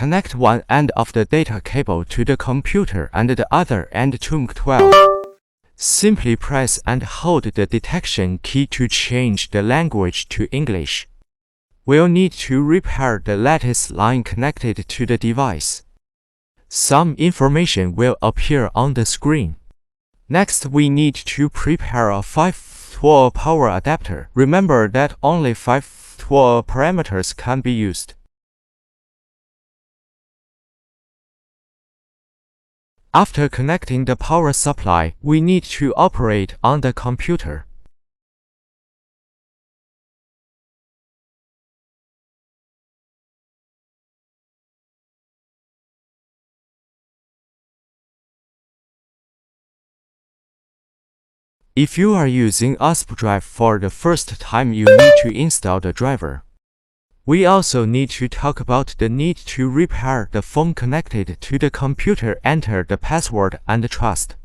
Connect one end of the data cable to the computer and the other end to MC12. Simply press and hold the detection key to change the language to English. We'll need to repair the lattice line connected to the device. Some information will appear on the screen. Next, we need to prepare a 512 power adapter. Remember that only 512 parameters can be used. After connecting the power supply, we need to operate on the computer. If you are using USB drive for the first time, you need to install the driver. We also need to talk about the need to repair the phone connected to the computer. Enter the password and trust.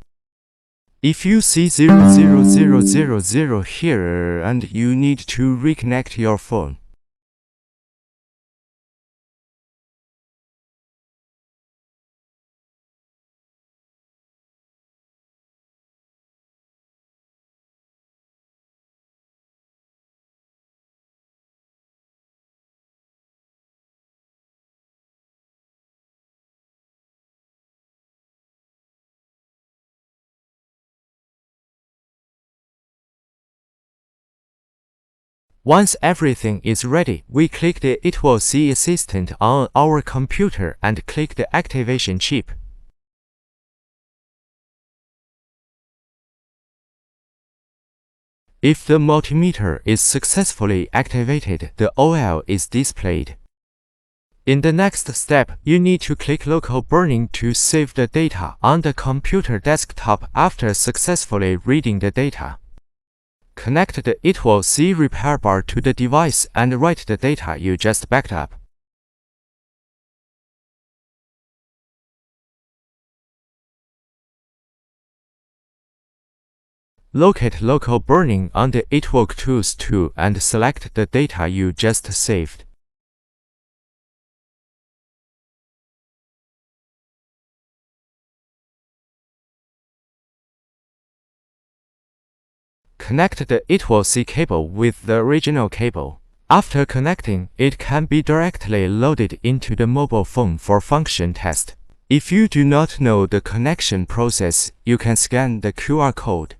If you see 00000 here and you need to reconnect your phone. Once everything is ready, we click the It Will See Assistant on our computer and click the activation chip. If the multimeter is successfully activated, the OL is displayed. In the next step, you need to click Local Burning to save the data on the computer desktop after successfully reading the data. Connect the It Will See repair bar to the device and write the data you just backed up. Locate Local Burning on the It Will Tools tool and select the data you just saved. Connect the It Will See cable with the original cable. After connecting, it can be directly loaded into the mobile phone for function test. If you do not know the connection process, you can scan the QR code.